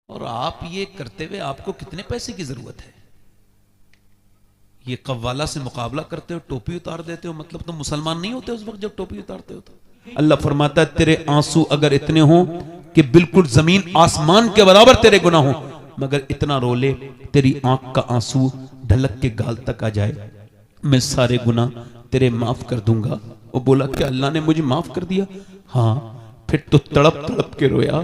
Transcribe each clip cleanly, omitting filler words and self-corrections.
और आप ये करते हुए आपको कितने पैसे की जरूरत है? ये कव्वाला से मुकाबला करते हो, टोपी उतार देते हो, मतलब तुम मुसलमान नहीं होते उस वक्त जब टोपी उतारते हो तो। अल्लाह फरमाता है तेरे आंसू अगर इतने हो कि बिल्कुल जमीन आसमान के बराबर तेरे गुनाह हो, मगर इतना रो ले तेरी आंख का आंसू ढलक के गाल तक आ जाए, मैं सारे गुनाह तेरे माफ कर दूंगा। वो बोला कि अल्लाह ने मुझे माफ कर दिया? हाँ। फिर तो तड़प तड़प के रोया,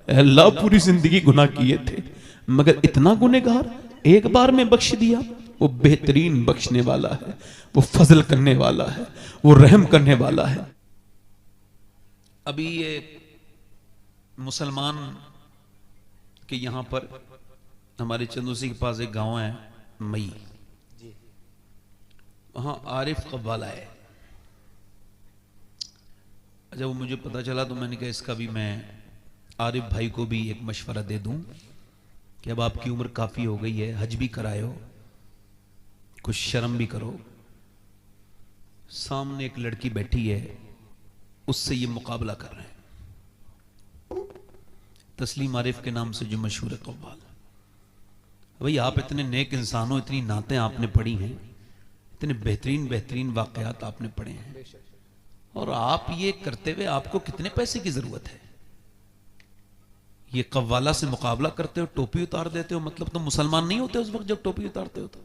अल्लाह पूरी जिंदगी गुनाह किए थे मगर इतना गुनहगार एक बार में बख्श दिया। वो बेहतरीन बख्शने वाला है, वो फजल करने वाला है, वो रहम करने वाला है। अभी ये मुसलमान के यहां पर हमारे चंदूसी के पास एक गांव है मई, वहां आरिफ कव्वाला है। जब वो मुझे पता चला तो मैंने कहा इसका भी मैं आरिफ भाई को भी एक मशवरा दे दूं कि अब आपकी उम्र काफी हो गई है, हज भी कराए हो, कुछ शर्म भी करो। सामने एक लड़की बैठी है, उससे ये मुकाबला कर रहे हैं, तस्लीम आरिफ के नाम से जो मशहूर है कव्वाल। भाई आप इतने नेक इंसान हो, इतनी नातें आपने पढ़ी हैं, इतने बेहतरीन बेहतरीन वाकयात आपने पढ़े हैं, और आप ये करते हुए आपको कितने पैसे की जरूरत है? ये कव्वाला से मुकाबला करते हो, टोपी उतार देते हो, मतलब तुम मुसलमान नहीं होते उस वक्त जब टोपी उतारते हो तो।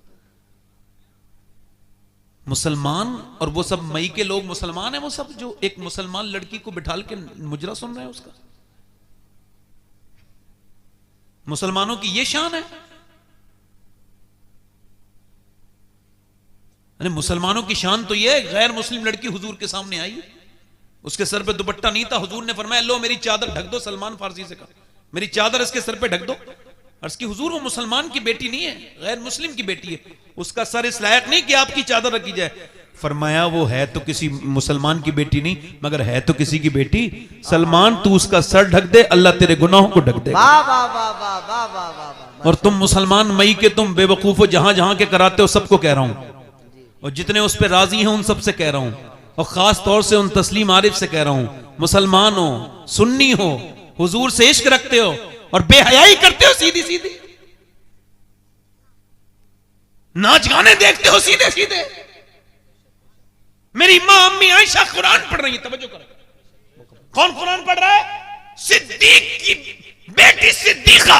मुसलमान और वो सब मई के लोग मुसलमान हैं, वो सब जो एक मुसलमान लड़की को बिठाल के मुजरा सुन रहे हैं उसका। मुसलमानों की ये शान है। अरे मुसलमानों की शान तो ये है, गैर मुस्लिम लड़की हुजूर के सामने आई, उसके सर पे दुपट्टा नहीं था, हुजूर ने फरमाया लो मेरी चादर ढक दो, सलमान फारसी से कहा मेरी चादर इसके सर पे ढक दो। अर्ज की हुजूर वो मुसलमान की बेटी नहीं है, गैर मुस्लिम की बेटी है, उसका सर इस लायक नहीं कि आपकी चादर रखी जाए। फरमाया वो है तो किसी मुसलमान की बेटी नहीं, मगर है तो किसी की बेटी। सलमान तू उसका सर ढक दे, अल्लाह तेरे गुनाहों को ढक दे। और तुम मुसलमान मई के तुम बेवकूफ हो, जहां जहां के कराते हो सबको कह रहा हूं, और जितने उस पर राजी हैं उन सबसे कह रहा हूं, और खास तौर से उन तस्लीम आरिफ से कह रहा हूं, मुसलमान हो, सुन्नी हो, हुजूर से इश्क रखते हो और बेहयाई करते हो सीधी सीधी, नाच गाने देखते हो सीधे सीधे। मेरी मां अम्मी आयशा कुरान पढ़ रही है, तवज्जो करो। कौन कुरान पढ़ रहा है? सिद्दीक की बेटी सिद्दीका,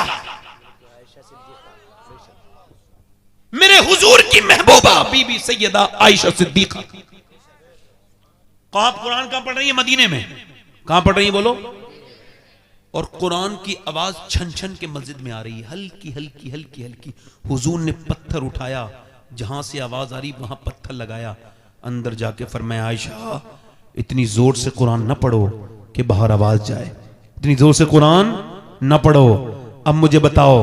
मेरे हुजूर की महबूबा बीबी सैयदा आयशा सिद्दीका। कहां कुरान कहां पढ़ रही है? मदीने में। कहां पढ़ रही है बोलो? और कुरान की आवाज छन छन के मस्जिद में आ रही है, हल्की हल्की हल्की हल्की। हुजूर ने पत्थर उठाया, जहां से आवाज आ रही वहां पत्थर लगाया, अंदर जाके फरमाया आयशा इतनी जोर से कुरान न पढ़ो कि बाहर आवाज जाए, इतनी जोर से कुरान न पढ़ो। अब मुझे बताओ,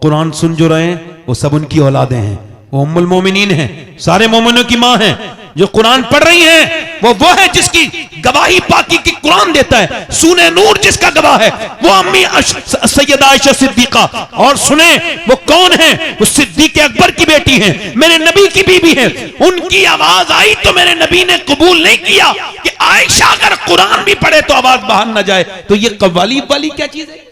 कुरान सुन जो रहे हैं वो सब उनकी औलादें हैं, वो उम्मुल मोमिनीन हैं, सारे मोमिनों की मां हैं। जो कुरान पढ़ रही हैं वो है जिसकी गवाही पाकी की कुरान देता है। सूने नूर जिसका गवाह है वो अम्मी सैयदा आयशा सिद्दीका। और सुने वो कौन है? वो सिद्दीक अकबर की बेटी हैं, मेरे नबी की बीबी हैं। उनकी आवाज आई तो मेरे नबी ने कबूल नहीं किया कि आयशा अगर कुरान भी पढ़े तो आवाज बाहर ना जाए। तो ये कव्वाली वाली क्या चीज है?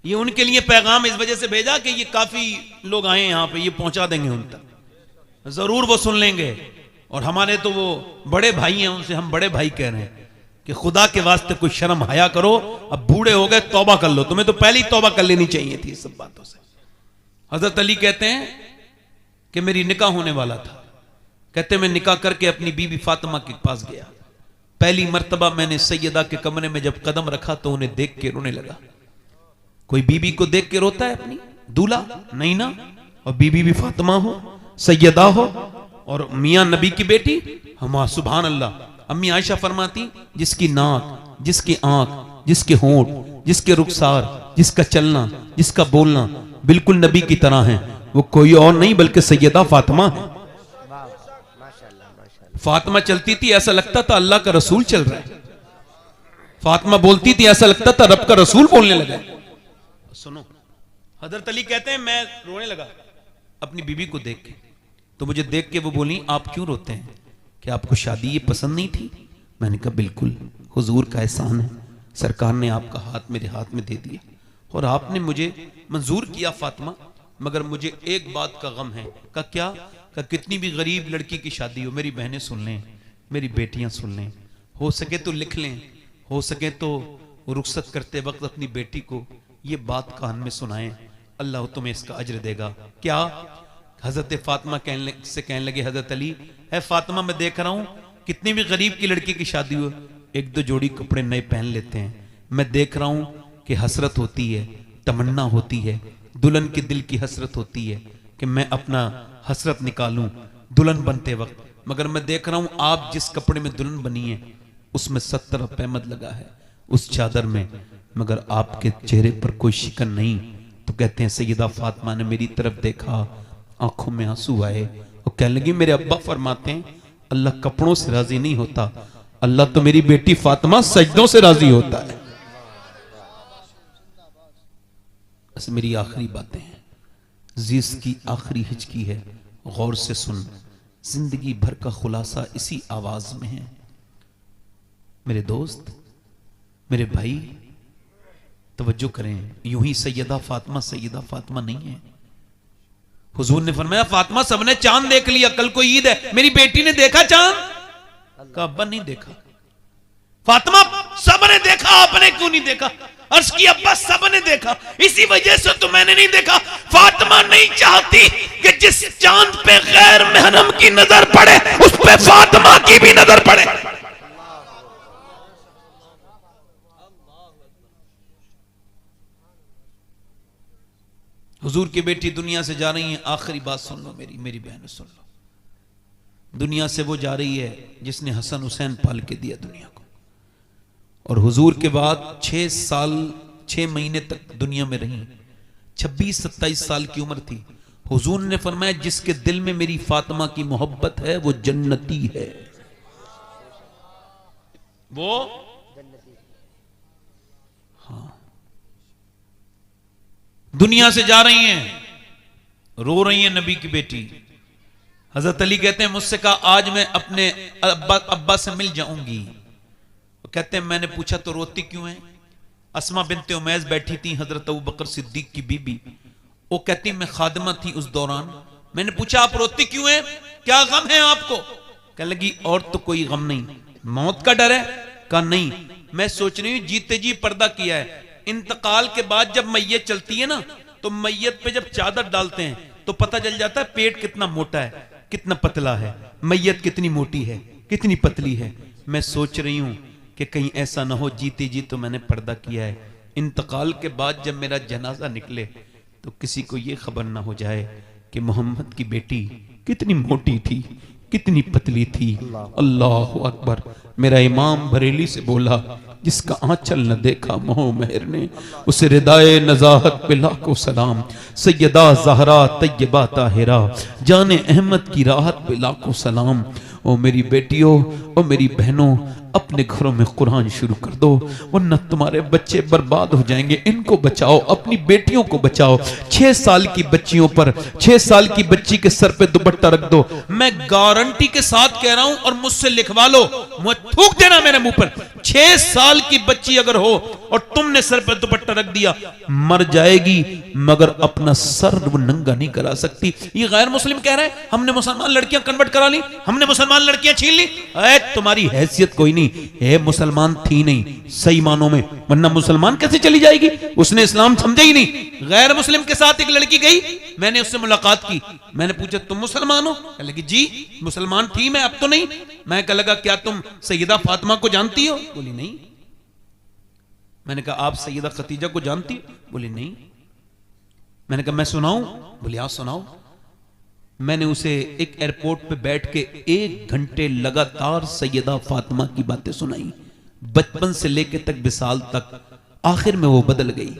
ये उनके लिए पैगाम इस वजह से भेजा कि ये काफी लोग आए यहां पे, ये पहुंचा देंगे उन तक, जरूर वो सुन लेंगे। और हमारे तो वो बड़े भाई हैं, उनसे हम बड़े भाई कह रहे हैं कि खुदा के वास्ते कुछ शर्म हया करो। अब बूढ़े हो गए, तौबा कर लो, तुम्हें तो पहले ही तौबा कर लेनी चाहिए थी इस सब बातों से। हजरत अली कहते हैं कि मेरी निकाह होने वाला था, कहते मैं निकाह करके अपनी बीबी फातिमा के पास गया, पहली मर्तबा मैंने सैयदा के कमरे में जब कदम रखा तो उन्हें देख के रोने लगा। कोई बीबी को देख के रोता है अपनी? दूल्हा नहीं ना, और बीबी भी फातिमा हो, सैयदा हो, और मियां नबी की बेटी। हम सुभान अल्लाह। अम्मी आयशा फरमाती जिसकी नाक, जिसकी आंख, जिसके होंठ, जिसके रुखसार, जिसका चलना, जिसका बोलना बिल्कुल नबी की तरह है, वो कोई और नहीं बल्कि सैयदा फातिमा है। फातिमा चलती थी ऐसा लगता था अल्लाह का रसूल चल रहा है, फातिमा बोलती थी ऐसा लगता था रब का रसूल बोलने लगा। सुनो, हजरत अली कहते हैं मैं रोने लगा अपनी बीबी को देख के, तो मुझे देख के वो बोली आप क्यों रोते हैं? कि आपको शादी ये पसंद नहीं थी? मैंने कहा बिल्कुल, हुजूर का एहसान है, सरकार ने आपका हाथ मेरे हाथ में दे दिया और आपने मुझे मंजूर किया फातिमा, मगर मुझे एक बात का गम है। कहा क्या? कहा कितनी भी गरीब लड़की की शादी हो, मेरी बहनें सुन लें, मेरी बेटियां सुन लें, हो सके तो लिख लें, हो सके तो रुखसत करते वक्त अपनी बेटी को ये बात कान में सुनाएं, अल्लाह तुम्हें इसका अज्र देगा। क्या? हजरत फातिमा कहने लगे हजरत अली, है फातिमा मैं देख रहा हूं कितनी भी गरीब की लड़की की शादी हो, एक दो जोड़ी कपड़े नए पहन लेते हैं, मैं देख रहा हूं कि हसरत होती है, तमन्ना होती है, दुल्हन के दिल की हसरत होती है कि मैं अपना हसरत निकालूं दुल्हन बनते वक्त, मगर मैं देख रहा हूं आप जिस कपड़े में दुल्हन बनी है उसमें 70 पैमद लगा है उस चादर में, मगर आपके चेहरे पर कोई शिकन नहीं। तो कहते हैं सैयदा फातिमा ने मेरी तरफ देखा, आंखों में आंसू आए और कहने लगी मेरे अब्बा फरमाते हैं अल्लाह कपड़ों से राजी नहीं होता, अल्लाह तो मेरी बेटी फातिमा सजदों से राजी होता है। बस मेरी आखिरी बातें हैं, जीस की आखिरी हिचकी है, गौर से सुन, जिंदगी भर का खुलासा इसी आवाज में है। मेरे दोस्त, मेरे भाई, तवज्जो करें, यूं ही सैयदा फातिमा नहीं है। हुजूर ने फरमाया फातिमा सबने चांद देख लिया, कल को ईद है, मेरी बेटी ने देखा चांद? का अब्बा नहीं देखा। फातिमा सबने देखा, आपने क्यों नहीं देखा? अर्ज की अब्बा सबने देखा, इसी वजह से तो मैंने नहीं देखा। फातिमा नहीं चाहती कि जिस चांद पे गैर महरम की नजर पड़े उस पे फातिमा की भी नजर पड़े। हुजूर की बेटी दुनिया से जा रही है, आखिरी बात सुन लो मेरी बहनों सुन लो। दुनिया से वो जा रही है जिसने हसन हुसैन पाल के दिया दुनिया को, और हुजूर के बाद 6 साल 6 महीने तक दुनिया में रही, 26-27 साल की उम्र थी। हुजूर ने फरमाया जिसके दिल में मेरी फातिमा की मोहब्बत है वो जन्नती है, वो हाँ। दुनिया से जा रही हैं, रो रही हैं नबी की बेटी। हजरत अली कहते हैं मुझसे कहा आज मैं अपने अब्बा से मिल जाऊंगी। कहते हैं मैंने पूछा तो रोती क्यों है? अस्मा बिनते उमैस बैठी थी, हजरत अबू बकर सिद्दीक की बीबी, वो कहती मैं खादिमा थी उस दौरान। मैंने पूछा आप रोती क्यों है, क्या गम है आपको? कहने लगी और तो कोई गम नहीं, मौत का डर है? कहा नहीं, मैं सोच रही हूं जीते जी पर्दा किया है, इंतकाल के बाद जब मैयत चलती है ना तो मैयत पे जब चादर डालते हैं तो पता चल जाता है पेट कितना मोटा है, कितना पतला है, मैयत कितनी मोटी है, कितनी पतली है। मैं सोच रही हूं कि कहीं ऐसा ना हो जीते जी तो मैंने पर्दा किया है, इंतकाल के बाद जब मेरा जनाजा निकले तो किसी को यह खबर ना हो जाए कि मोहम्मद की बेटी कितनी मोटी थी, कितनी पतली थी। अल्लाह अकबर। मेरा इमाम बरेली से बोला जिसका आंचल न देखा मोह मेहर ने, उसे रिदाए नजाहत पे लाखों सलाम। सैयदा ज़हरा तैयबा ताहिरा जाने अहमद की राहत पे लाखों सलाम। ओ मेरी बेटियों, ओ मेरी बहनों, अपने घरों में कुरान शुरू कर दो वरना तुम्हारे बच्चे बर्बाद हो जाएंगे। इनको बचाओ, अपनी बेटियों को बचाओ। 6 साल की बच्चियों पर, 6 साल की बच्ची के सर पे दुपट्टा रख दो। मैं गारंटी के साथ कह रहा हूं और मुझसे लिखवा लो, मुझे थूक देना मेरे मुंह पर। 6 साल की बच्ची अगर हो और तुमने सर पर दुपट्टा रख दिया, मर जाएगी मगर अपना सर वो नंगा नहीं करा सकती। ये गैर मुस्लिम कह रहे हैं हमने मुसलमान लड़कियां कन्वर्ट करा ली, हमने मुसलमान लड़कियां छीन ली। तुम्हारी हैसियत कोई नहीं है, मुसलमान थी नहीं सही मानों में, वरना मुसलमान कैसे चली जाएगी? उसने इस्लाम समझा ही नहीं। गैर मुस्लिम के साथ एक लड़की गई, मैंने उससे मुलाकात की, मैंने पूछा तुम मुसलमान हो? कहने लगी जी मुसलमान थी मैं, अब तो नहीं। मैं कह लगा क्या तुम सैयदा फातिमा को जानती हो? बोली नहीं। मैंने कहा आप सैयदा खतीजा को जानती हो? बोली नहीं। मैंने कहा मैं सुनाऊं? बोली आप सुनाओ। मैंने उसे एक एयरपोर्ट पे बैठ के 1 घंटे लगातार सैयदा फातिमा की बातें सुनाई, बचपन से लेके तक विसाल तक। आखिर में वो बदल गई।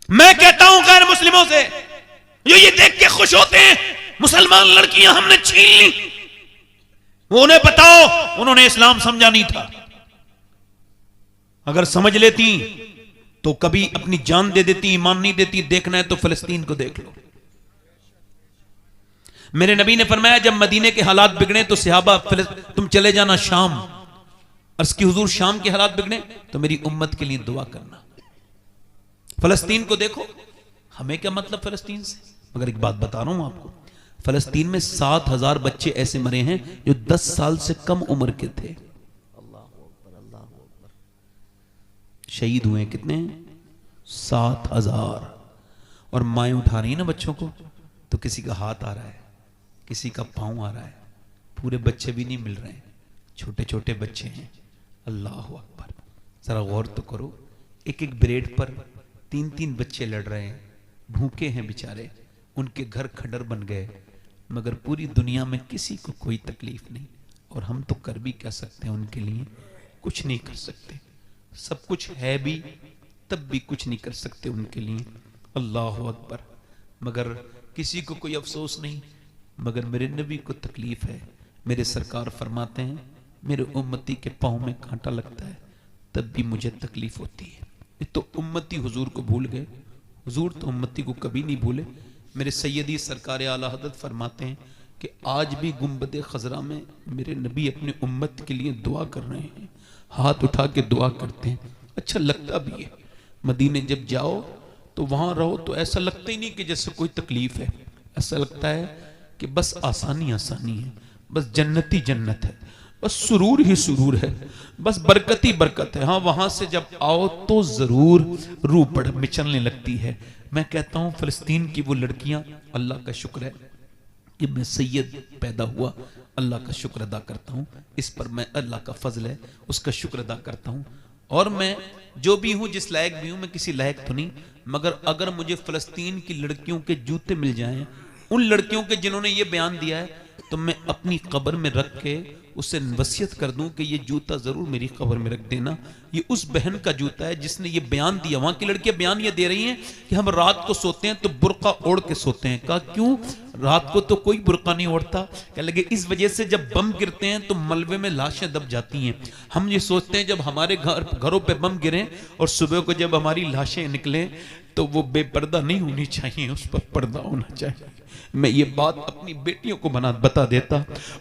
मैं कहता हूं गैर मुस्लिमों से जो ये देख के खुश होते हैं मुसलमान लड़कियां हमने छीन ली, वो उन्हें बताओ उन्होंने इस्लाम समझा नहीं था। अगर समझ लेती तो कभी अपनी जान दे देती, ईमान नहीं देती। देखना है तो फिलिस्तीन को देख लो। मेरे नबी ने फरमाया जब मदीने के हालात बिगड़े तो सहाबा तुम चले जाना शाम, अर्ज की हुजूर शाम के हालात बिगड़े तो मेरी उम्मत के लिए दुआ करना। फलस्तीन को देखो, हमें क्या मतलब फलस्तीन से, मगर एक बात बता रहा हूं आपको, फलस्तीन में 7,000 बच्चे ऐसे मरे हैं जो 10 साल से कम उम्र के थे। शहीद हुए कितने? 7,000। और माएं उठा रही है ना बच्चों को, तो किसी का हाथ आ रहा है, किसी का पांव आ रहा है, पूरे बच्चे भी नहीं मिल रहे हैं, छोटे छोटे बच्चे हैं। अल्लाह अकबर। जरा गौर तो करो, एक एक ब्रेड पर 3-3 बच्चे लड़ रहे हैं, भूखे हैं बेचारे, उनके घर खंडर बन गए, मगर पूरी दुनिया में किसी को कोई तकलीफ नहीं। और हम तो कर भी क्या सकते हैं उनके लिए? कुछ नहीं कर सकते। सब कुछ है भी तब भी कुछ नहीं कर सकते उनके लिए। अल्लाह अकबर। मगर किसी को कोई अफसोस नहीं, मगर मेरे नबी को तकलीफ है। मेरे सरकार फरमाते हैं मेरे उम्मती के पाँव में कांटा लगता है तब भी मुझे तकलीफ होती है। ये तो उम्मती हुजूर को भूल गए, हुजूर तो उम्मती को कभी नहीं भूले। मेरे सैयदी सरकार आला हज़रत फरमाते हैं कि आज भी गुंबद खजरा में मेरे नबी अपने उम्मत के लिए दुआ कर रहे हैं, हाथ उठा के दुआ करते हैं। अच्छा लगता भी है, मदीने जब जाओ तो वहां रहो तो ऐसा लगता ही नहीं कि जैसे कोई तकलीफ है, ऐसा लगता है कि बस आसानी आसानी है, बस जन्नत ही जन्नत है, बस सुरूर ही सुरूर है, बस बरकत ही बरकत है। हाँ, वहां से जब आओ तो जरूर रूह पड़ मिचलने लगती है। मैं कहता हूं फलस्तीन की वो लड़कियां, अल्लाह का शुक्र है कि मैं सैयद पैदा हुआ, अल्लाह का शुक्र अदा करता हूं। इस पर मैं, अल्लाह का फजल है, उसका शुक्र अदा करता हूं। और मैं जो भी हूं, जिस लायक भी हूं, मैं किसी लायक तो नहीं, मगर अगर मुझे फलस्तीन की लड़कियों के जूते मिल जाएं, उन लड़कियों के जिन्होंने ये बयान दिया है, तो मैं अपनी कब्र में रख के उससे वसीयत कर दूं कि ये जूता जरूर मेरी कब्र में रख देना। ये उस बहन का जूता है जिसने ये बयान दिया। वहां की लड़कियां बयान ये दे रही हैं कि हम रात को सोते हैं तो बुर्का ओढ़ के सोते हैं। कहा क्यों? रात को तो कोई बुर्का नहीं ओढ़ता। कह लगे इस वजह से जब बम गिरते हैं तो मलबे में लाशें दब जाती हैं। हम ये सोचते हैं जब हमारे घरों पे बम गिरे और सुबह को जब हमारी लाशें निकले तो वो बेपर्दा नहीं होनी चाहिए, उस पर पर्दा होना चाहिए। मैं ये बात अपनी बेटियों को बता देता,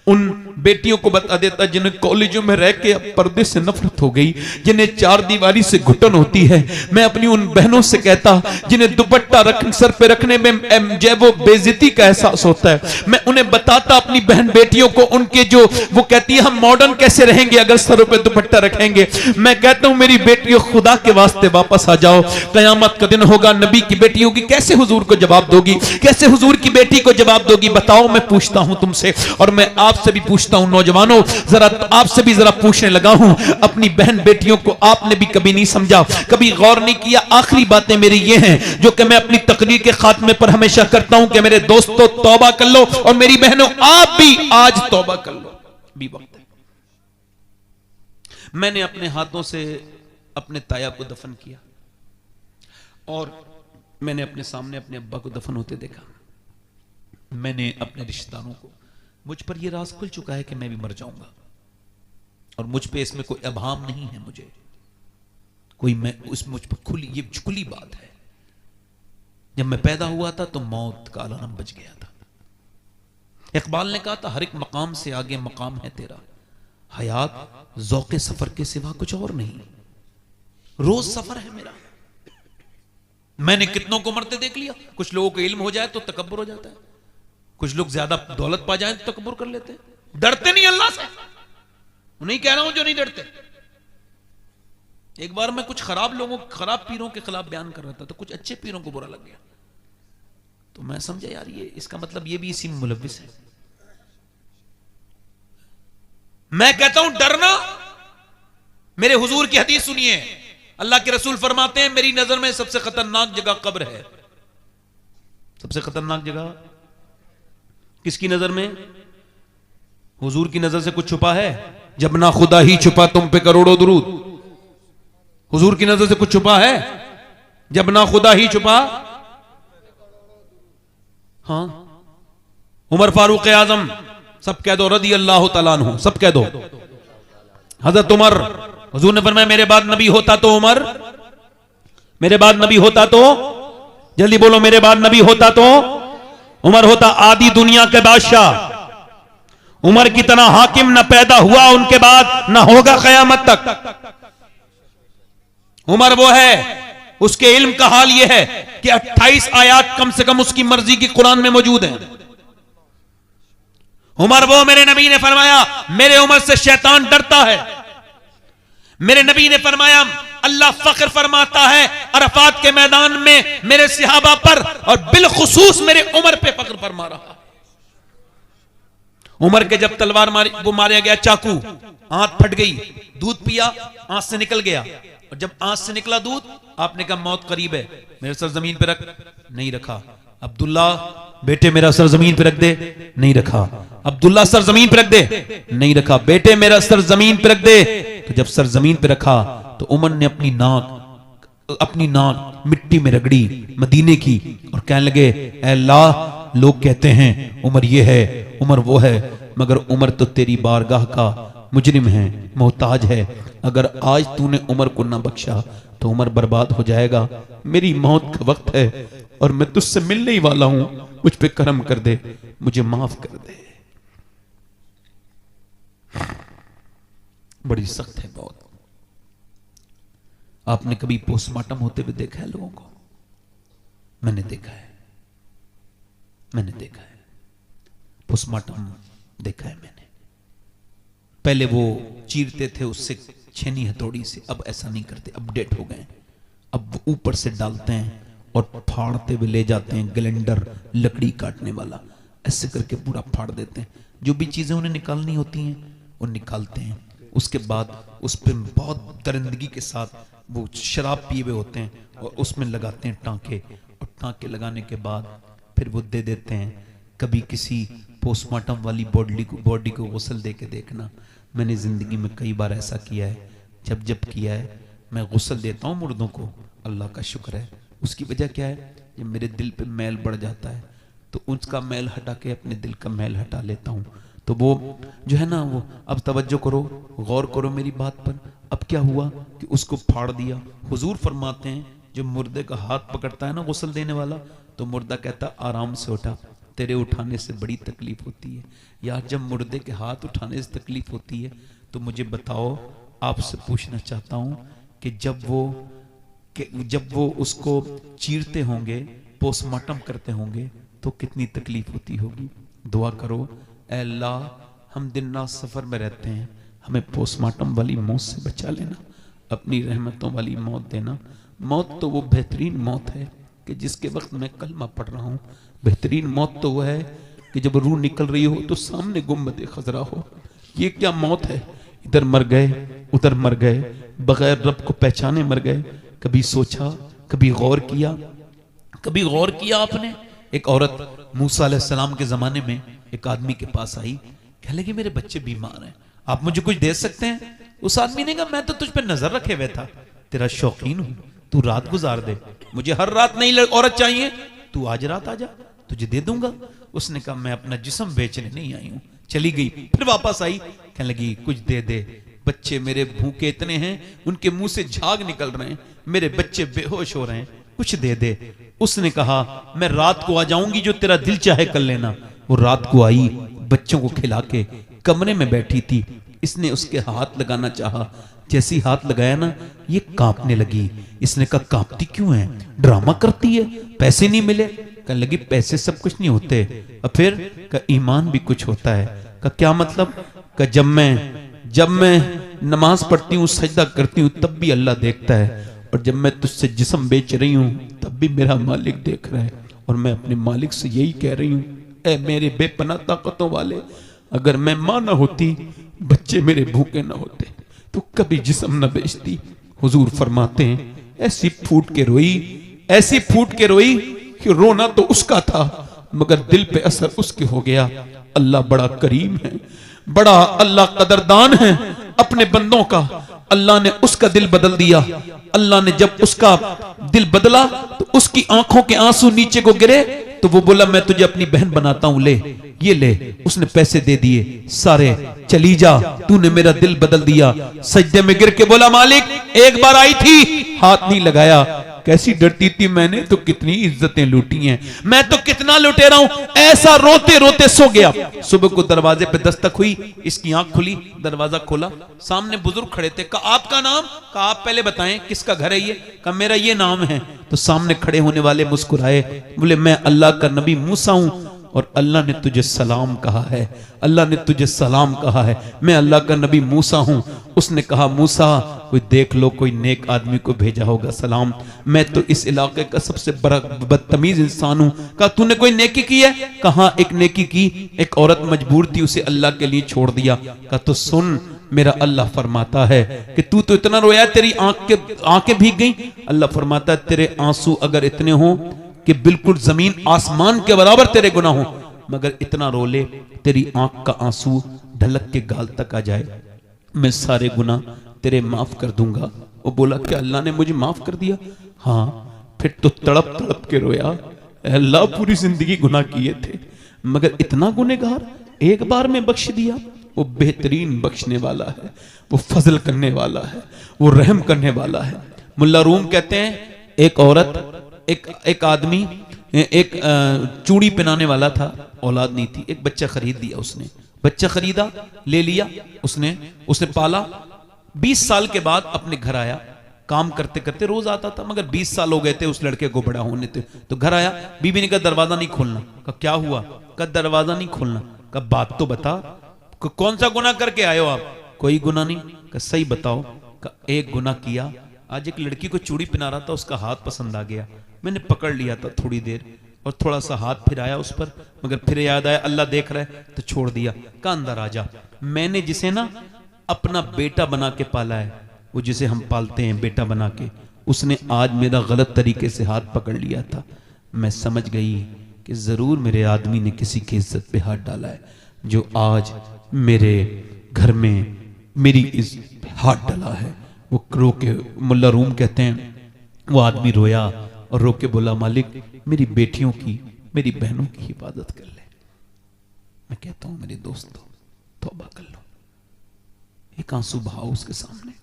उन बेटियों को बता देता जिन्हें कॉलेजों में रह के अब पर्दे से नफरत हो गई, जिन्हें चार दीवारी से घुटन होती है। मैं अपनी उन बहनों से कहता जिन्हें दुपट्टा सर पे रखने में जब वो बेइज्जती का एहसास होता है, मैं उन्हें बताता अपनी बहन बेटियों को, उनके जो वो कहती है हम मॉडर्न कैसे रहेंगे अगर सरों पे दुपट्टा रखेंगे। मैं कहता हूं मेरी बेटियों खुदा के वास्ते वापस आ जाओ, कयामत का दिन होगा, नबी की बेटी होगी, कैसे हुजूर को जवाब दोगी, कैसे हुजूर की बेटी को जवाब दोगी? बताओ। मैं पूछता हूं तुमसे और मैं आपसे भी पूछता हूं नौजवानों, जरा आपसे भी जरा पूछने लगा हूं, अपनी बहन बेटियों को आपने भी कभी नहीं समझा, कभी गौर नहीं किया? आखिरी बातें मेरी ये हैं जो कि मैं अपनी तकरीर के खात्मे पर हमेशा करता हूं कि मेरे दोस्तों तौबा कर लो और मेरी बहनों आप भी आज तौबा कर लो, भी वक्त है। मैंने अपने हाथों से अपने ताया को दफन किया और मैंने अपने सामने अपने अब्बा को दफन होते देखा। मैंने अपने रिश्तेदारों को, मुझ पर यह राज खुल चुका है कि मैं भी मर जाऊंगा और मुझ पे इसमें कोई अभाम नहीं है, मुझे कोई मैं उस मुझ पर खुली, ये खुली बात है। जब मैं पैदा हुआ था तो मौत का अलार्म बज गया था। इकबाल ने कहा था हर एक मकाम से आगे मकाम है तेरा, हयात ज़ौक़े सफर के सिवा कुछ और नहीं, रोज सफर है मेरा। मैंने कितनों को मरते देख लिया। कुछ लोगों को इल्म हो जाए तो तकब्बुर हो जाता है, कुछ लोग ज्यादा दौलत पा जाए तो तकब्बुर कर लेते हैं, डरते नहीं अल्लाह से। उन्हें कह रहा हूं जो नहीं डरते। एक बार मैं कुछ खराब लोगों, खराब पीरों के खिलाफ बयान कर रहा था तो कुछ अच्छे पीरों को बुरा लग गया, तो मैं समझा यार ये इसका मतलब ये भी इसी में मुलव्विस है। मैं कहता हूं डरना, मेरे हुजूर की हदीस सुनिए, अल्लाह के रसूल फरमाते हैं मेरी नजर में सबसे खतरनाक जगह कब्र है। सबसे खतरनाक जगह किसकी नजर में? हुजूर की नजर से कुछ छुपा है? जब ना खुदा ही छुपा तुम पे करोड़ों दुरूद। हुजूर की नजर से कुछ छुपा है? जब ना खुदा ही छुपा। हाँ, उमर फारूक आजम, सब कह दो रदी अल्लाह तआला अन्हु, सब कह दो। हजरत उमर, हुजूर ने फरमाया मेरे बाद नबी होता तो उमर, मेरे बाद नबी होता तो, जल्दी बोलो, मेरे बाद नबी होता तो उमर होता। आदि दुनिया के बादशाह उमर की तरह हाकिम न पैदा हुआ उनके बाद, न होगा कयामत तक। उमर वो है, उसके इल्म का हाल यह है कि 28 आयात कम से कम उसकी मर्जी की कुरान में मौजूद हैं। उमर वो, मेरे नबी ने फरमाया मेरे उमर से शैतान डरता है। मेरे नबी ने फरमाया अल्लाह फख्र फरमाता है अरफात के मैदान में मेरे सहाबा पर, और बिलखुसूस मेरे उमर पे फख्र फरमा रहा है। उमर के जब तलवार वो मारा गया, चाकू, आंत फट गई, दूध पिया, आंत से निकल गया, और जब आंत से निकला दूध, आपने कहा मौत करीब है, मेरे सर जमीन पे रख, नहीं रखा। अब्दुल्ला बेटे मेरा सर जमीन पे रख दे, नहीं रखा। अब्दुल्ला सर जमीन पे रख दे, नहीं रखा। बेटे मेरा सर जमीन पे रख दे। तो जब सर जमीन पे रखा तो उमर ने अपनी नाक मिट्टी में रगड़ी मदीने की, और कहने लगे ऐ अल्लाह, लोग कहते हैं उमर ये है, उमर वो है, मगर उमर तो तेरी बारगाह का मुजरिम है, मोहताज है। अगर आज तूने उमर को ना बख्शा तो उमर बर्बाद हो जाएगा। मेरी मौत का वक्त है और मैं तुझसे मिलने ही वाला हूं, मुझ पे करम कर दे, मुझे माफ कर दे। बड़ी सख्त है बहुत। आपने कभी पोस्टमार्टम होते हुए देखा है लोगों को? मैंने देखा है, मैंने देखा है पोस्टमार्टम देखा है मैंने। पहले वो चीरते थे उससे छेनी हथौड़ी से, अब ऐसा नहीं करते, अपडेट हो गए। अब वो ऊपर से डालते हैं और फाड़ते हुए ले जाते हैं, ग्लेंडर लकड़ी काटने वाला, ऐसे करके पूरा फाड़ देते हैं। जो भी चीजें उन्हें निकालनी होती हैं वो निकालते हैं। उसके बाद उस पर बहुत दरिंदगी के साथ वो शराब पिए हुए होते हैं और उसमें लगाते हैं टांके, और टांके लगाने के बाद फिर वो दे देते हैं। कभी किसी पोस्टमार्टम वाली बॉडी को गुस्ल दे के देखना, मैंने जिंदगी में कई बार ऐसा किया है। जब जब किया है मैं गुस्ल देता हूँ मुर्दों को, अल्लाह का शुक्र है। उसकी वजह क्या है? जब मेरे दिल पे मैल बढ़ जाता है तो उसका मैल हटा के अपने दिल का मैल हटा लेता हूँ। तो वो जो है ना, वो अब तवज्जो करो, गौर करो मेरी बात पर। अब क्या हुआ कि उसको फाड़ दिया। हुजूर फरमाते हैं जब मुर्दे का हाथ पकड़ता है ना गुस्ल देने वाला, तो मुर्दा कहता आराम से उठा, तेरे उठाने से बड़ी तकलीफ होती है। यार जब मुर्दे के हाथ उठाने से तकलीफ होती है तो मुझे बताओ, आपसे पूछना चाहता हूं कि जब वो उसको चीरते होंगे, पोस्टमार्टम करते होंगे, तो कितनी तकलीफ होती होगी। दुआ करो, ऐ अल्लाह हम दिन रात सफर में रहते हैं, हमें पोस्टमार्टम वाली मौत से बचा लेना, अपनी रहमतों वाली मौत देना। मौत तो वो बेहतरीन मौत है कि जिसके वक्त मैं कलमा पढ़ रहा हूँ। बेहतरीन मौत तो वह है कि जब रूह निकल रही हो तो सामने गुम्बद खजरा हो। ये क्या मौत है? इधर मर गए, उधर मर गए, बगैर रब को पहचाने मर गए। कभी सोचा, कभी गौर किया, कभी गौर किया आपने? एक औरत मूसा अलैहिस्सलाम के जमाने में एक आदमी के पास आई, कह लगी मेरे बच्चे बीमार हैं, आप मुझे कुछ दे सकते हैं? उस आदमी ने कहा मैं तो तुझ पे नजर रखे हुए था, तेरा शौकीन हूं, तू रात गुजार दे, मुझे हर रात नई औरत चाहिए, तू आज रात आ जा, तुझे दे दूंगा। उसने कहा मैं अपना जिस्म बेचने नहीं आई हूं। चली गई, फिर वापस आई, कहने लगी कुछ दे दे, बच्चे मेरे भूखे इतने हैं, उनके मुंह से झाग निकल रहे हैं, मेरे बच्चे बेहोश हो रहे हैं, कुछ दे दे। उसने कहा मैं रात को आ जाऊंगी, जो तेरा दिल चाहे कर लेना। वो रात को आई, बच्चों को खिला के कमरे में बैठी थी। इसने उसके हाथ लगाना चाहा, जैसे ही हाथ लगाया ना, ये कांपने लगी। इसने कहा कांपती क्यों है? ड्रामा करती है, पैसे नहीं मिले। कहने लगी पैसे सब कुछ नहीं होते, और फिर का ईमान भी कुछ होता है। का क्या मतलब? का जब मैं नमाज पढ़ती हूँ, सजदा करती हूँ, तब भी अल्लाह देखता है, और जब मैं तुझसे जिस्म बेच रही हूँ तब भी मेरा मालिक देख रहा है। और मैं अपने मालिक से यही कह रही हूँ, ऐ मेरे बेपनाह ताकतों वाले, अगर मैं मां ना होती, बच्चे मेरे भूखे ना होते, तो कभी जिस्म न बेचती। हुजूर फरमाते हैं ऐसी फूट के रोई, ऐसी फूट के रोई कि रोना तो उसका था मगर दिल पे असर उसके हो गया। अल्लाह बड़ा करीम है, बड़ा अल्लाह कदरदान है अपने बंदों का। अल्लाह ने उसका दिल बदल दिया। अल्लाह ने जब उसका दिल बदला तो उसकी आंखों के आंसू नीचे को गिरे, तो वो बोला मैं तुझे अपनी बहन बनाता हूं, ले ये ले। उसने पैसे दे दिए सारे, चली जा, तूने मेरा दिल बदल दिया। सजदे में गिर के बोला मालिक एक बार आई थी, हाथ नहीं लगाया। कैसी डरती थी मैंने तो कितनी इज्जतें लूटी हैं, मैं तो कितना लुटेरा हूं। ऐसा रोते रोते सो गया। सुबह को दरवाजे पे दस्तक हुई, इसकी आंख खुली, दरवाजा खोला, सामने बुजुर्ग खड़े थे। कहा आपका नाम? कहा आप पहले बताएं किसका घर है ये? कहा मेरा ये नाम है। तो सामने खड़े होने वाले मुस्कुराए, बोले मैं अल्लाह का नबी मूसा हूं और अल्लाह ने तुझे सलाम कहा है, अल्लाह ने तुझे सलाम कहा है, मैं अल्लाह का नबी मूसा हूं। उसने कहा मूसा कोई देख लो, कोई नेक आदमी को भेजा होगा सलाम, मैं तो इस इलाके का सबसे बड़ा बदतमीज इंसान हूं। कहा तूने कोई नेकी की है? कहा एक नेकी की, एक औरत मजबूर थी उसे अल्लाह के लिए छोड़ दिया। कहा तो सुन, मेरा अल्लाह फरमाता है कि तू तो इतना रोया तेरी आंखें भीग गई। अल्लाह फरमाता है तेरे आंसू अगर इतने हो कि बिल्कुल जमीन आसमान के बराबर तेरे गुनाह हो, मगर इतना रो ले तेरी आंख का आंसू ढलक के गाल तक आ जाए, मैं सारे गुनाह तेरे माफ कर दूंगा। वो बोला कि अल्लाह ने मुझे माफ कर दिया? हाँ। फिर तो तड़प तड़प के रोया, अल्लाह पूरी जिंदगी गुनाह किए थे मगर इतना गुनहगार एक बार में बख्श दिया। वो बेहतरीन बख्शने वाला है, वो फजल करने वाला है, वो रहम करने वाला है। मुल्ला रूम कहते हैं एक औरत एक आदमी एक चूड़ी पहनाने वाला था, औलाद नहीं थी, एक बच्चा खरीद दिया उसने, बच्चा खरीदा, ले लिया उसने पाला। 20 साल के बाद अपने घर आया, काम करते करते रोज आता था मगर 20 साल हो गए थे उस लड़के को बड़ा होने थे। तो घर आया, बीबी ने कहा दरवाजा नहीं खोलना। कहा क्या हुआ? कहा दरवाजा नहीं खोलना। कहा बात तो बता, कौन सा गुनाह करके आए हो आप? कोई गुनाह नहीं। कहा सही बताओ। कहा एक गुनाह किया, आज एक लड़की को चूड़ी पहना रहा था, उसका हाथ पसंद आ गया, मैंने पकड़ लिया था थोड़ी देर और थोड़ा सा हाथ फिराया उस पर, मगर फिर याद आया अल्लाह देख रहा है तो छोड़ दिया। कहा अंदर आ जा, मैंने जिसे ना अपना बेटा बना के पाला है, वो जिसे हम पालते हैं बेटा बना के, उसने आज मेरा गलत तरीके से हाथ पकड़ लिया था। मैं समझ गई कि जरूर मेरे आदमी ने किसी की इज्जत पे हाथ डाला है, जो आज मेरे घर में मेरी इज्जत पे हाथ डाला है। वो रो के, मुल्ला रूम कहते हैं वो आदमी रोया और रो के बोला मालिक मेरी बेटियों की, मेरी बहनों की हिफाजत कर ले। मैं कहता हूं मेरे दोस्तों तौबा कर लो, एक आंसू बहाओ उसके सामने।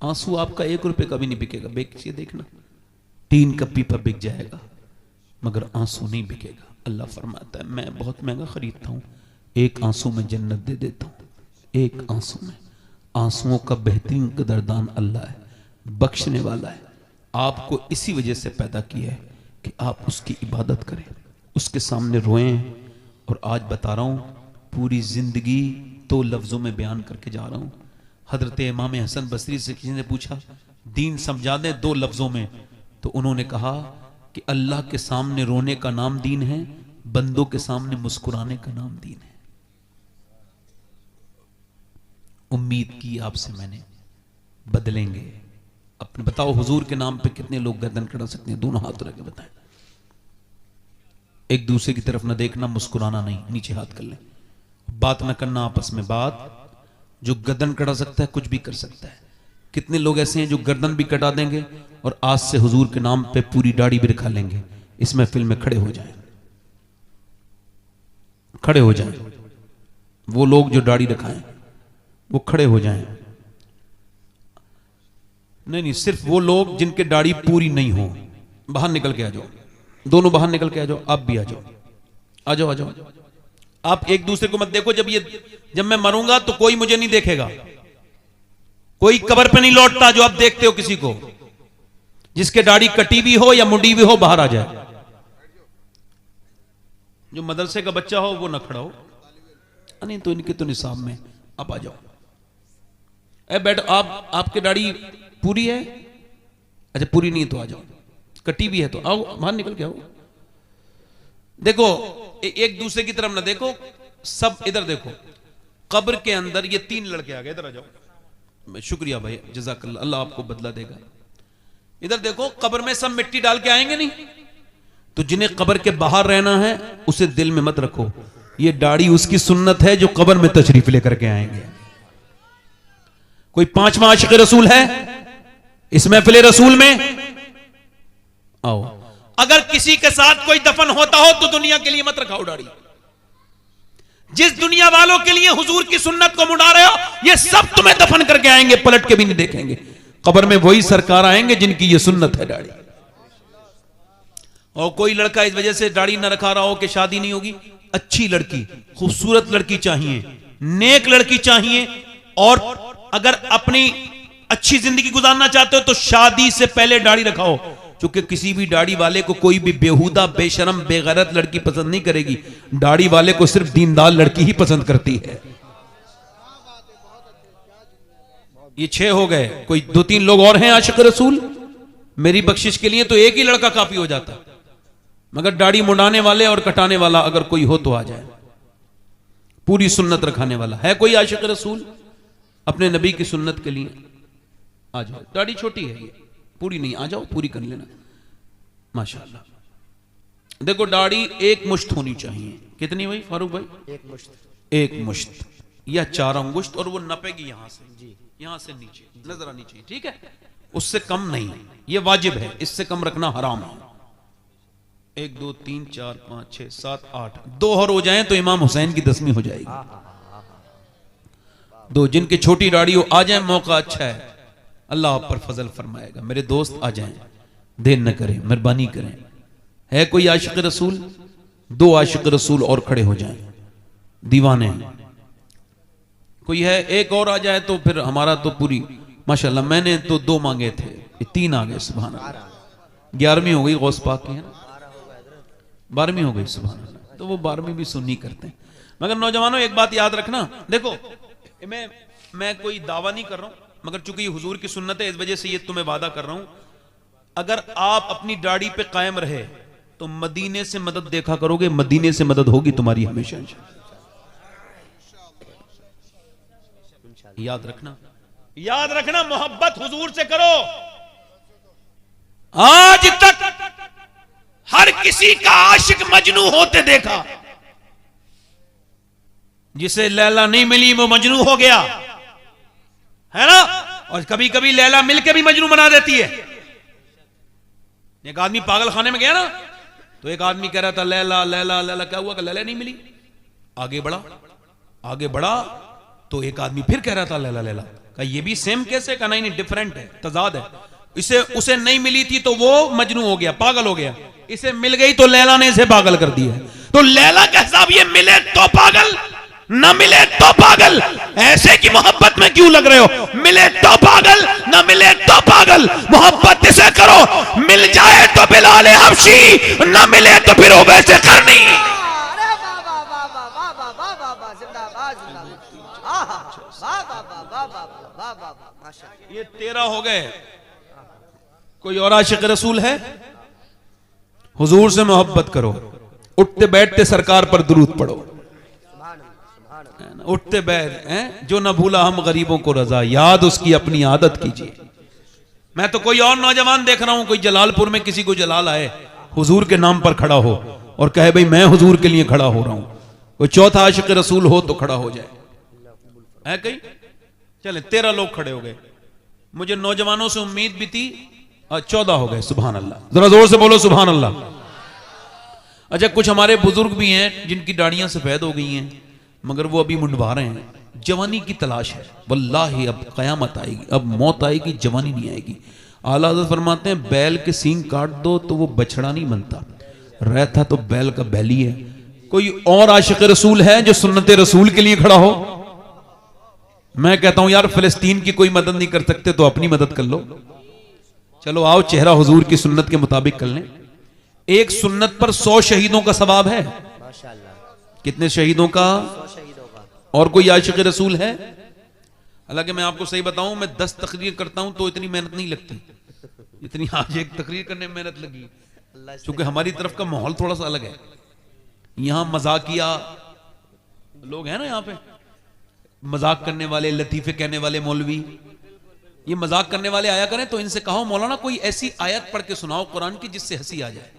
आंसू आपका 1 रुपए का भी नहीं बिकेगा, बेचिए देखना, टीन का पीपा बिक जाएगा मगर आंसू नहीं बिकेगा। अल्लाह फरमाता है मैं बहुत महंगा खरीदता हूं, एक आंसू में जन्नत दे देता हूं, एक आंसू में। आंसुओं का बेहतरीन कदरदान अल्लाह है, बख्शने वाला है। आपको इसी वजह से पैदा किया है कि आप उसकी इबादत करें, उसके सामने रोएं। और आज बता रहा हूं पूरी जिंदगी 2 लफ्जों में बयान करके जा रहा हूं। हजरत इमाम हसन बसरी से किसी ने पूछा दीन समझा दें 2 लफ्जों में, तो उन्होंने कहा कि अल्लाह के सामने रोने का नाम दीन है, बंदों के सामने मुस्कुराने का नाम दीन है। उम्मीद की आपसे मैंने बदलेंगे। अपने बताओ हुजूर के नाम पे कितने लोग गर्दन कड़ा सकते हैं? दोनों हाथ रख के बताएं। एक दूसरे की तरफ ना देखना, मुस्कुराना नहीं, नीचे हाथ कर लें, बात ना करना आपस में। बात जो गर्दन कटा सकता है कुछ भी कर सकता है। कितने लोग ऐसे हैं जो गर्दन भी कटा देंगे और आज से हुजूर के नाम पे पूरी दाढ़ी भी रखा लेंगे। इस महफिल में खड़े हो जाएं, खड़े हो जाएं। वो लोग जो दाढ़ी रखाएं वो खड़े हो जाएं। नहीं, सिर्फ वो लोग जिनके दाढ़ी पूरी नहीं हो, बाहर निकल के आ जाओ, दोनों बाहर निकल के आ जाओ। आप भी आ जाओ, आ जाओ, आ जाओ। आप एक दूसरे को मत देखो। जब मैं मरूंगा तो कोई मुझे नहीं देखेगा, कोई कब्र पे नहीं लौटता। जो आप देखते हो किसी को, जिसके दाढ़ी कटी भी हो या मुंडी भी हो, बाहर आ जाए। जो मदरसे का बच्चा हो वो ना खड़ा हो, नहीं तो इनके तो निसाब में। आप आ जाओ, बैठो। आपकी दाढ़ी पूरी है? अच्छा पूरी नहीं है तो आ जाओ, कटी भी है तो आओ, बाहर निकल के आओ। देखो एक दूसरे की तरफ ना देखो, सब इधर देखो। कब्र के अंदर ये 3 लड़के आ गए, इधर आ जाओ। शुक्रिया भाई, जज़ाकल्लाह, अल्लाह आपको बदला देगा। इधर देखो, कब्र में सब मिट्टी डाल के आएंगे नहीं? तो जिन्हें कब्र के बाहर रहना है उसे दिल में मत रखो, ये दाढ़ी उसकी सुन्नत है जो कब्र में तशरीफ लेकर के आएंगे। कोई 5वां आशिक़ रसूल है इस महफिल रसूल में? आओ। अगर किसी के साथ कोई दफन होता हो तो दुनिया के लिए मत रखाओ दाढ़ी। जिस दुनिया वालों के लिए हुजूर की सुन्नत को मुड़ा रहे हो, ये सब तुम्हें दफन करके आएंगे, पलट के भी नहीं देखेंगे। कब्र में वही सरकार आएंगे जिनकी ये सुन्नत है दाढ़ी। और कोई लड़का इस वजह से दाढ़ी न रखा रहा हो कि शादी नहीं होगी, अच्छी लड़की, खूबसूरत लड़की चाहिए, नेक लड़की चाहिए, और अगर अपनी अच्छी जिंदगी गुजारना चाहते हो तो शादी से पहले दाढ़ी रखाओ, क्योंकि किसी भी दाढ़ी वाले को कोई भी बेहुदा, बेशरम, बेगैरत लड़की पसंद नहीं करेगी। दाढ़ी वाले को सिर्फ दीनदार लड़की ही पसंद करती है। ये 6 हो गए, कोई 2-3 लोग और हैं आशिक रसूल? मेरी बख्शिश के लिए तो एक ही लड़का काफी हो जाता, मगर दाढ़ी मुंडाने वाले और कटाने वाला अगर कोई हो तो आ जाए, पूरी सुन्नत रखाने वाला। है कोई आशिक रसूल अपने नबी की सुन्नत के लिए? आ जाओ, दाढ़ी छोटी है ये, पूरी नहीं, आ जाओ पूरी कर लेना माशाअल्लाह। देखो दाढ़ी एक मुश्त होनी चाहिए। कितनी भाई फारूक भाई? एक मुश्त या 4 अंगुश्त, और वो नपेगी यहां से जी, यहां से नीचे नजर आनी चाहिए, ठीक है? उससे कम नहीं, ये वाजिब है, इससे कम रखना हराम है। 1 2 3 4 5 6 7 8 2 और हो जाएं तो इमाम हुसैन की 10वीं हो जाएगी। 2 जिनकी छोटी दाढ़ी हो आ जाए, मौका अच्छा है, अल्लाह आप पर फजल फरमाएगा। मेरे दोस्त आ जाएं, देर न करें, मेहरबानी करें। है कोई आशिक रसूल? 2 आशिक रसूल और खड़े हो जाएं, दीवाने। कोई है? एक और आ जाए तो फिर हमारा तो पूरी माशाल्लाह। मैंने तो 2 मांगे थे, ये 3 आ गए, सुभान अल्लाह। 11वीं हो गई गौस पाक की, है ना? 12वीं हो गई, सुभान अल्लाह। तो वो 12वीं भी सुन्नी करते हैं। मगर नौजवानों एक बात याद रखना, देखो मैं कोई दावा नहीं कर रहा हूं, मगर चूंकि ये हुजूर की सुन्नत है इस वजह से ये तुम्हें वादा कर रहा हूं, अगर आप अपनी दाढ़ी पे कायम रहे तो मदीने से मदद देखा करोगे, मदीने से मदद होगी तुम्हारी हमेशा। याद रखना, याद रखना, मोहब्बत हुजूर से करो। आज तक हर किसी का आशिक मजनू होते देखा, जिसे लैला नहीं मिली वो मजनू हो गया, है ना? और कभी कभी लैला मिलके भी मजनू बना देती है। एक आदमी पागल खाने में गया ना, तो एक आदमी कह रहा था लैला लैला लैला, क्या हुआ कि लैला नहीं मिली। आगे बढ़ा, आगे बढ़ा तो एक आदमी फिर कह रहा था लैला लैला, का ये भी सेम कैसे? का नहीं, डिफरेंट है, तजाद है। इसे उसे नहीं मिली थी तो वो मजनू हो गया, पागल हो गया। इसे मिल गई तो लैला ने इसे पागल कर दिया। तो लैला का हिसाब ये मिले तो पागल, न मिले तो पागल। ऐसे की मोहब्बत में क्यों लग रहे हो? मिले तो पागल, न मिले तो पागल। मोहब्बत इसे करो, मिल जाए तो बिलाल हबशी, न मिले तो फिर वैसे करनी। ये 13 हो गए। कोई और आशिक रसूल है? हुजूर से मोहब्बत करो, उठते बैठते सरकार पर दुरूद पढ़ो, उठते बैठ जो न भूला हम गरीबों को रजा, याद उसकी अपनी आदत कीजिए। मैं तो कोई और नौजवान देख रहा हूं, कोई जलालपुर में किसी को जलाल आए, हुजूर के नाम पर खड़ा हो और कहे भाई मैं हुजूर के लिए खड़ा हो रहा हूं। कोई चौथा आशिक रसूल हो तो खड़ा हो जाए, है कहीं? चले 13 लोग खड़े हो गए। मुझे नौजवानों से उम्मीद भी थी, 14 हो गए, सुभान अल्लाह। जरा जोर से बोलो सुभान अल्लाह। अच्छा, कुछ हमारे बुजुर्ग भी हैं जिनकी दाढ़ियां सफेद हो गई हैं, मगर वो अभी मुंडवा रहे हैं। जवानी की तलाश है, वल्लाही अब कयामत आएगी, अब मौत आएगी, जवानी नहीं आएगी। आला हज़रत फरमाते हैं बैल के सींग काट दो तो वो बछड़ा नहीं बनता, रहता तो बैल का बैली है। कोई और आशिक रसूल है जो सुन्नत रसूल के लिए खड़ा हो? मैं कहता हूं यार, फिलिस्तीन की कोई मदद नहीं कर सकते तो अपनी मदद कर लो। चलो आओ, चेहरा हुजूर की सुन्नत के मुताबिक कर लें। एक सुन्नत पर 100 शहीदों का सवाब है। कितने शहीदों का? 100 शहीदों का। और कोई आशिक रसूल है? हालांकि मैं आपको सही बताऊं, मैं 10 तकरीर करता हूं तो इतनी मेहनत नहीं लगती इतनी आज एक तकरीर करने में मेहनत लगी, क्योंकि हमारी तरफ का माहौल थोड़ा सा अलग है। यहां मजाकिया लोग हैं ना, यहां पे मजाक करने वाले, लतीफे कहने वाले मौलवी, ये मजाक करने वाले आया करें तो इनसे कहो मौलाना कोई ऐसी आयत पढ़ के सुनाओ कुरान की जिससे हंसी आ जाए।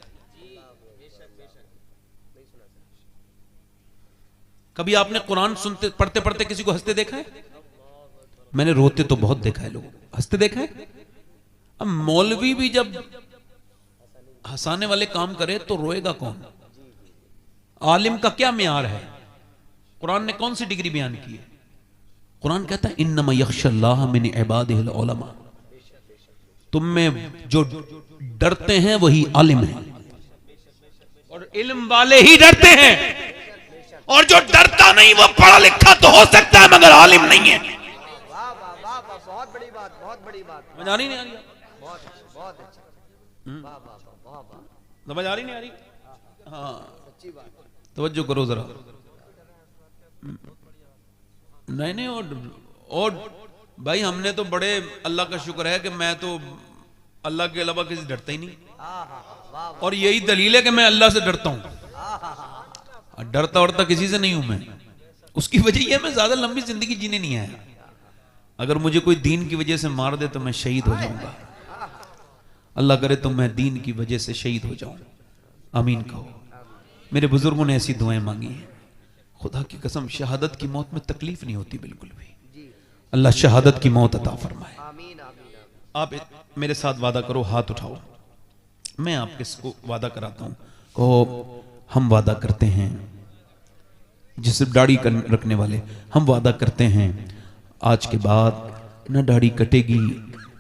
कभी आपने कुरान सुनते पढ़ते पढ़ते किसी को हंसते देखा है? मैंने रोते तो बहुत देखा है, लोग हंसते देखा है। अब मौलवी भी जब हंसाने वाले काम करे तो रोएगा कौन? आलिम का क्या मियार है? कुरान ने कौन सी डिग्री बयान की है? कुरान कहता है इन्नमा यख्शल्लाह मिन इबादिहिल उलमा, तुम में जो डरते हैं वही आलिम है, और इल्म वाले ही डरते हैं, और जो डरता नहीं वो पढ़ा लिखा तो हो सकता है मगर आलिम नहीं है। वाह वाह वाह वाह, बहुत बड़ी बात, बहुत बड़ी बात, समझ आ रही नहीं आ रही? बहुत बहुत अच्छा, वाह वाह वाह वाह वाह, समझ आ रही नहीं आ रही? हाँ, सच्ची बात। तवज्जो करो जरा। नहीं नहीं, और भाई हमने तो बड़े, अल्लाह का शुक्र है कि मैं तो अल्लाह के अलावा किसी डरता ही नहीं, हाँ हाँ वाह वाह, और यही दलील है कि मैं अल्लाह से डरता हूं। हाँ हाँ हाँ, डरता वरता किसी से नहीं हूं मैं। उसकी वजह यह मैं ज्यादा लंबी जिंदगी जीने नहीं आया। अगर मुझे कोई दीन की वजह से मार दे तो मैं शहीद हो जाऊंगा। अल्लाह करे तो मैं दीन की वजह से शहीद हो जाऊं। आमीन कहो। मेरे बुजुर्गों ने ऐसी दुआएं मांगी हैं। खुदा की कसम, शहादत की मौत में तकलीफ नहीं होती बिल्कुल भी। अल्लाह शहादत की मौत अता फरमाए। आमीन आमीन। आप मेरे साथ वादा करो, हाथ उठाओ, मैं आपके को वादा कराता हूं। कहो, हम वादा करते हैं, जिसे दाढ़ी रखने वाले, हम वादा करते हैं आज के बाद न दाढ़ी कटेगी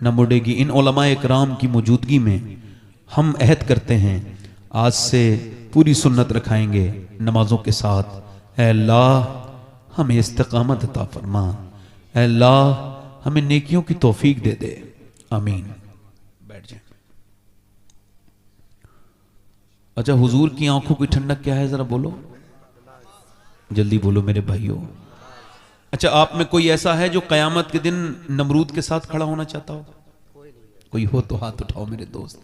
न मुड़ेगी। इन उलमाए कराम की मौजूदगी में हम अहद करते हैं आज से पूरी सुन्नत रखाएंगे नमाजों के साथ। ऐ अल्लाह हमें इस्तिकामत अता फरमा, ऐ अल्लाह हमें नेकियों की तौफीक दे दे। आमीन। बैठ जाए। अच्छा, हुजूर की आंखों की ठंडक क्या है जरा बोलो, जल्दी बोलो मेरे भाइयों। अच्छा, आप में कोई ऐसा है जो कयामत के दिन नमरूद के साथ खड़ा होना चाहता हो? कोई हो तो हाथ उठाओ मेरे दोस्त।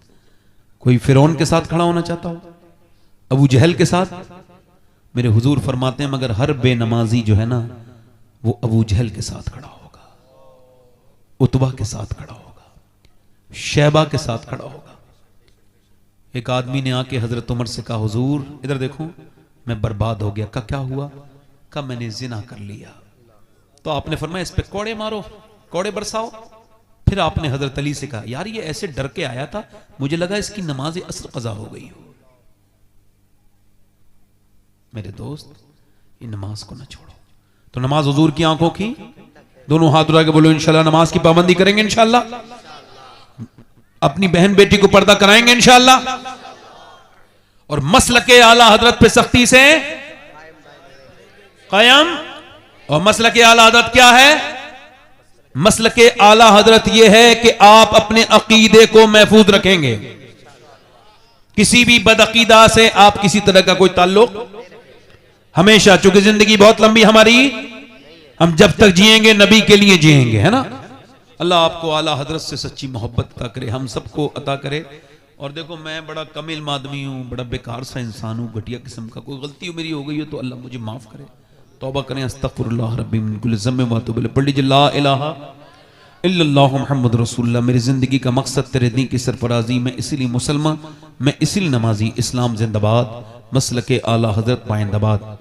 कोई फिरौन के साथ खड़ा होना चाहता हो? अबू जहल के साथ? मेरे हुजूर फरमाते हैं मगर हर बेनमाजी जो है ना वो अबू जहल के साथ खड़ा होगा, उतबा के साथ खड़ा होगा, शैबा के साथ खड़ा होगा। एक आदमी ने आके हजरत उमर से कहा, हुजूर इधर देखो, मैं बर्बाद हो गया। का क्या हुआ? का मैंने जिना कर लिया। तो आपने फरमाया इस पे कोड़े मारो, कोड़े बरसाओ। फिर आपने हजरत अली से कहा, यार ये ऐसे डर के आया था, मुझे लगा इसकी नमाज असर कजा हो गई हो। मेरे दोस्त, ये नमाज को ना छोड़ो। तो नमाज हुजूर की आंखों की, दोनों हाथ उठा के बोलो इंशाल्लाह नमाज की पाबंदी करेंगे इंशाल्लाह। अपनी बहन बेटी को पर्दा कराएंगे इंशाल्लाह। और मसलके आला हजरत पे सख्ती से कायम। और मसलके आला हजरत क्या है? मसलके आला हजरत यह है कि आप अपने अकीदे को महफूज रखेंगे। किसी भी बदअकीदा से आप किसी तरह का कोई ताल्लुक हमेशा, चूंकि जिंदगी बहुत लंबी हमारी, हम जब तक जिएंगे नबी के लिए जिएंगे, है ना। अल्लाह आपको आला हजरत से सच्ची मोहब्बत अता करे, हम सबको अता करे। और देखो, मैं बड़ा कम इल्म आदमी हूँ, बड़ा बेकार सा इंसान हूँ, घटिया किस्म का। कोई गलती मेरी हो गई हो तो अल्लाह मुझे माफ करे, तौबा करें। अस्तगफिरुल्लाह रब्बी मिन कुल्ली ज़म्बिन व अतूबु इलैह। पढ़ लीजिए ला इलाहा इल्लल्लाहु मुहम्मद रसूलुल्लाह। मेरी जिंदगी का मकसद तेरे दीन की सरफराजी, मैं इसीलिए मुसलमान, मैं इसीलिए नमाजी। इस्लाम जिंदाबाद, मसलके आला हजरत पाइंदाबाद।